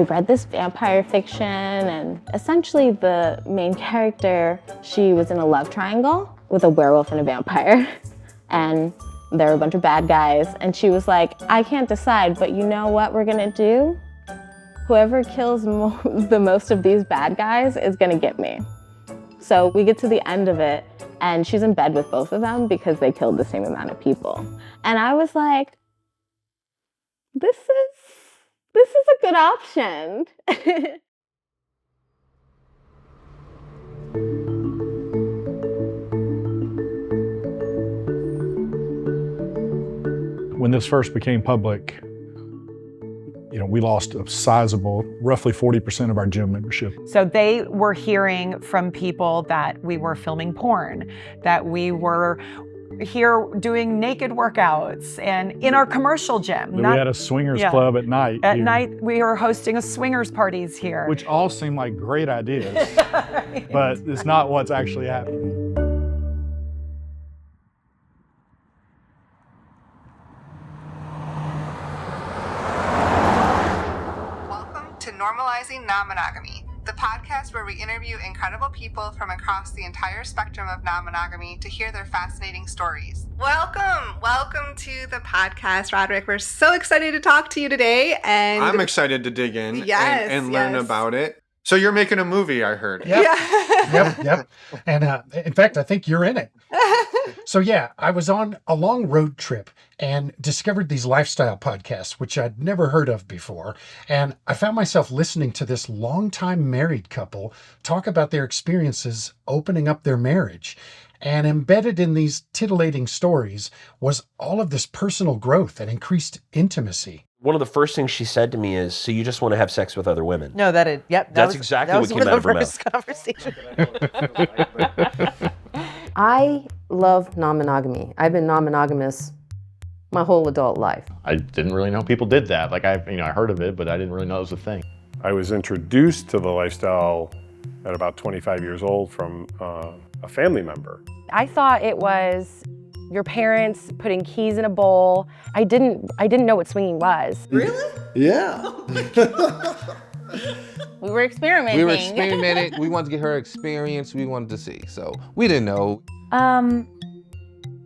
read this vampire fiction, and essentially the main character, she was in a love triangle with a werewolf and a vampire. And there were a bunch of bad guys, and she was like, I can't decide, but you know what we're gonna do? Whoever kills the most of these bad guys is gonna get me. So we get to the end of it, and she's in bed with both of them because they killed the same amount of people. And I was like, this is a good option. When this first became public, we lost a sizable, roughly 40% of our gym membership. So they were hearing from people that we were filming porn, that we were here doing naked workouts, and in our commercial gym. We had a swingers club at night. At night, we were hosting a swingers parties here. Which all seem like great ideas, right. But it's not what's actually happening. Normalizing Non-Monogamy, the podcast where we interview incredible people from across the entire spectrum of non-monogamy to hear their fascinating stories. Welcome to the podcast, Roderick. We're so excited to talk to you today. And I'm excited to dig in and learn about it. So you're making a movie, I heard. Yep. Yep. And in fact, I think you're in it. So yeah, I was on a long road trip and discovered these lifestyle podcasts, which I'd never heard of before. And I found myself listening to this longtime married couple talk about their experiences opening up their marriage. And embedded in these titillating stories was all of this personal growth and increased intimacy. One of the first things she said to me is, so you just want to have sex with other women? No, That's exactly what came out of her mouth. Conversation. I love non-monogamy. I've been non-monogamous my whole adult life. I didn't really know people did that. Like I heard of it, but I didn't really know it was a thing. I was introduced to the lifestyle at about 25 years old from a family member. I thought it was your parents putting keys in a bowl. I didn't know what swinging was. Really? Yeah. We were experimenting. We were experimenting. We wanted to get her experience. We wanted to see. So we didn't know.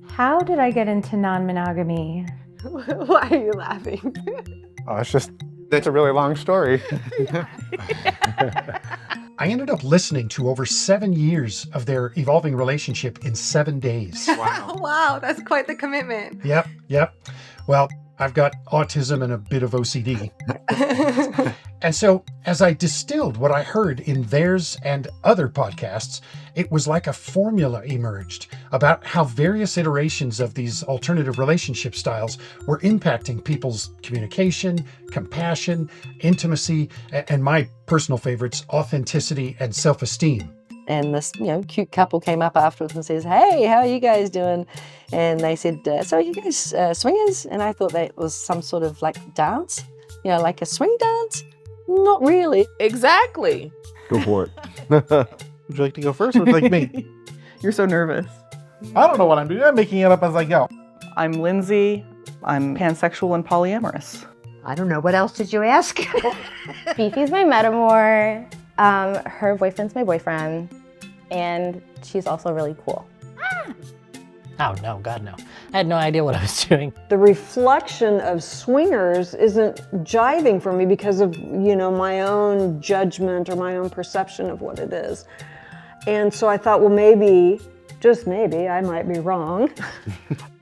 How did I get into non-monogamy? Why are you laughing? That's a really long story. I ended up listening to over 7 years of their evolving relationship in 7 days. Wow. Wow, that's quite the commitment. Yep. Well, I've got autism and a bit of OCD. And so as I distilled what I heard in theirs and other podcasts, it was like a formula emerged about how various iterations of these alternative relationship styles were impacting people's communication, compassion, intimacy, and my personal favorites, authenticity and self-esteem. And this, cute couple came up afterwards and says, hey, how are you guys doing? And they said, so are you guys swingers? And I thought that was some sort of like dance, like a swing dance. Not really. Exactly. Go for it. Would you like to go first or like me? You're so nervous. I don't know what I'm doing. I'm making it up as I go. I'm Lindsay. I'm pansexual and polyamorous. I don't know. What else did you ask? Fifi's my metamour. Her boyfriend's my boyfriend. And she's also really cool. Oh, no, God, no. I had no idea what I was doing. The reflection of swingers isn't jiving for me because of, my own judgment or my own perception of what it is. And so I thought, well, maybe, just maybe, I might be wrong.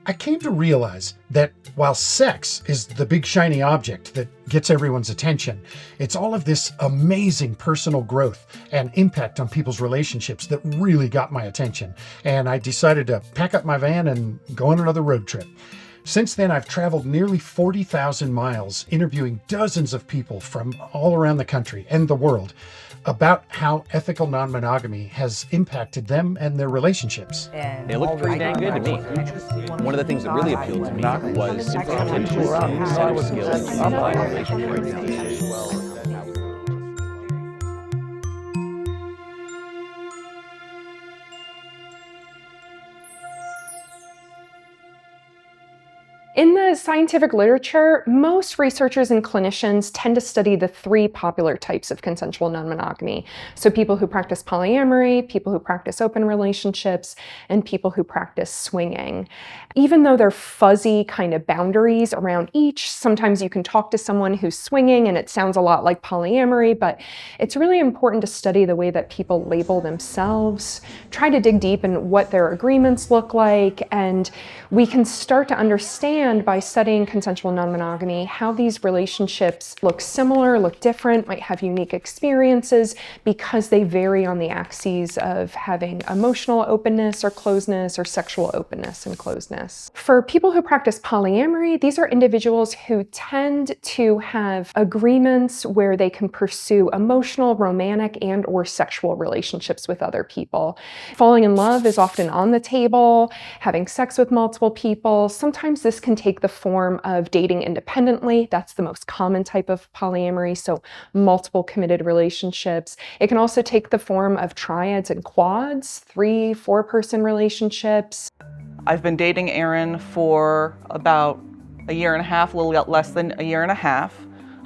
I came to realize that while sex is the big shiny object that gets everyone's attention, it's all of this amazing personal growth and impact on people's relationships that really got my attention. And I decided to pack up my van and go on another road trip. Since then, I've traveled nearly 40,000 miles, interviewing dozens of people from all around the country and the world about how ethical non-monogamy has impacted them and their relationships. They looked pretty dang good to me. One of the things that really appealed to me was intimacy, set of skills, applied relationships. In the scientific literature, most researchers and clinicians tend to study the three popular types of consensual non-monogamy. So people who practice polyamory, people who practice open relationships, and people who practice swinging. Even though they're fuzzy kind of boundaries around each, sometimes you can talk to someone who's swinging and it sounds a lot like polyamory, but it's really important to study the way that people label themselves, try to dig deep in what their agreements look like, and we can start to understand by studying consensual non-monogamy how these relationships look similar, look different, might have unique experiences because they vary on the axes of having emotional openness or closeness or sexual openness and closeness. For people who practice polyamory, these are individuals who tend to have agreements where they can pursue emotional, romantic, and or sexual relationships with other people. Falling in love is often on the table, having sex with multiple people. Sometimes this can take the form of dating independently. That's the most common type of polyamory, so multiple committed relationships. It can also take the form of triads and quads, 3-4-person relationships. I've been dating Aaron for about a year and a half, a little less than a year and a half.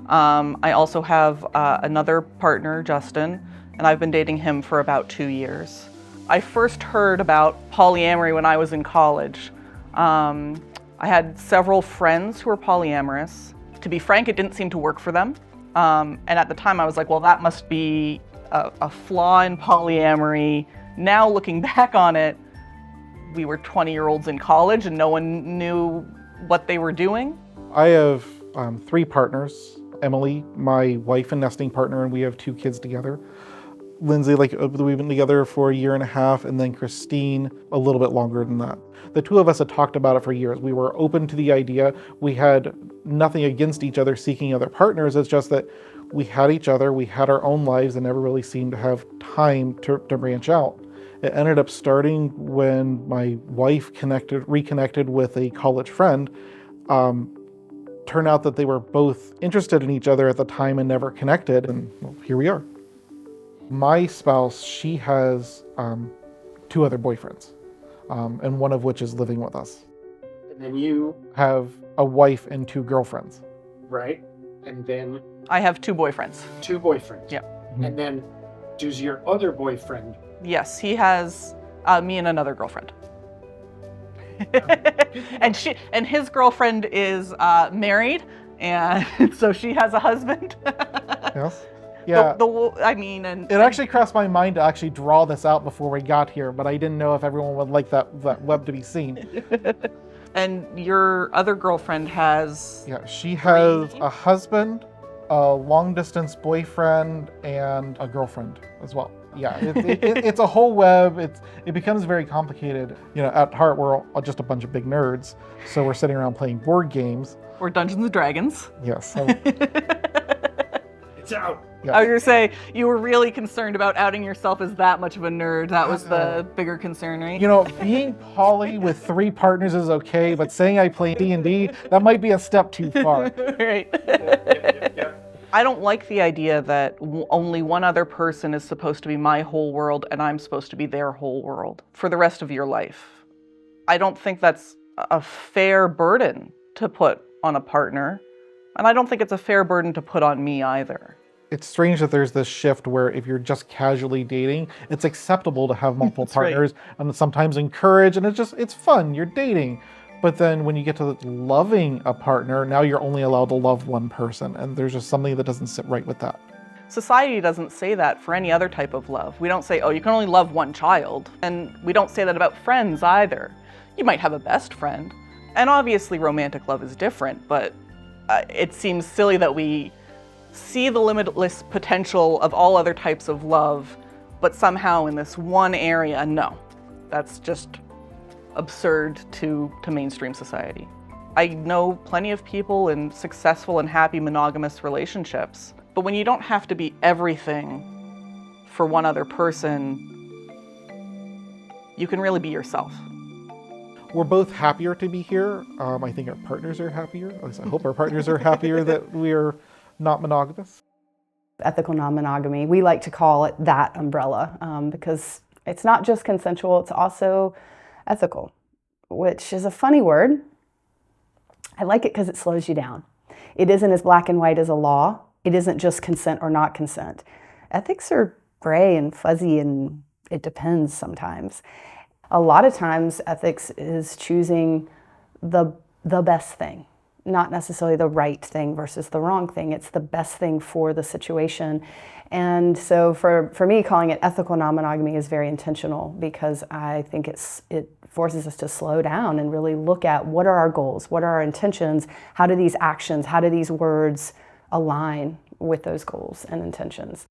I also have another partner, Justin, and I've been dating him for about 2 years. I first heard about polyamory when I was in college. I had several friends who were polyamorous. To be frank, it didn't seem to work for them. And at the time I was like, well, that must be a flaw in polyamory. Now looking back on it, we were 20-year-olds in college and no one knew what they were doing. I have 3 partners. Emily, my wife and nesting partner, and we have 2 kids together. Lindsay, we've been together for a year and a half, and then Christine, a little bit longer than that. The 2 of us had talked about it for years. We were open to the idea. We had nothing against each other seeking other partners. It's just that we had each other, we had our own lives, and never really seemed to have time to branch out. It ended up starting when my wife reconnected with a college friend. Turned out that they were both interested in each other at the time and never connected, and well, here we are. My spouse, she has 2 other boyfriends, and one of which is living with us. And then you Have a wife and 2 girlfriends. right? And then I have 2 boyfriends. 2 boyfriends. Yep. And then does your other boyfriend? Yes, he has me and another girlfriend. and his girlfriend is married, and so she has a husband. Yes. Yeah. And it actually crossed my mind to actually draw this out before we got here, but I didn't know if everyone would like that web to be seen. And your other girlfriend has... Yeah, she has a husband, a long-distance boyfriend, and a girlfriend as well. Yeah, it's a whole web. It becomes very complicated. You know, at heart, we're all just a bunch of big nerds, so we're sitting around playing board games. Or Dungeons and Dragons. Yes. It's out. Yeah. I was gonna say, you were really concerned about outing yourself as that much of a nerd. That was the bigger concern, right? You know, being poly with 3 partners is okay, but saying I play D&D, that might be a step too far. Right. I don't like the idea that only one other person is supposed to be my whole world and I'm supposed to be their whole world for the rest of your life. I don't think that's a fair burden to put on a partner, and I don't think it's a fair burden to put on me either. It's strange that there's this shift where if you're just casually dating, it's acceptable to have multiple partners, and sometimes encouraged, and it's fun, you're dating. But then when you get to loving a partner, now you're only allowed to love one person, and there's just something that doesn't sit right with that. Society doesn't say that for any other type of love. We don't say, oh, you can only love one child. And we don't say that about friends either. You might have a best friend. And obviously romantic love is different, but it seems silly that we see the limitless potential of all other types of love, but somehow in this one area, no. That's just absurd to mainstream society. I know plenty of people in successful and happy monogamous relationships, but when you don't have to be everything for one other person, you can really be yourself. We're both happier to be here. I think our partners are happier. At least I hope our partners are happier that we're not monogamous. Ethical non-monogamy, we like to call it that umbrella because it's not just consensual, it's also ethical, which is a funny word. I like it because it slows you down. It isn't as black and white as a law. It isn't just consent or not consent. Ethics are gray and fuzzy, and it depends sometimes. A lot of times ethics is choosing the best thing, not necessarily the right thing versus the wrong thing. It's the best thing for the situation. And so for me, calling it ethical non-monogamy is very intentional, because I think it forces us to slow down and really look at what are our goals, what are our intentions, how do these actions, how do these words align with those goals and intentions.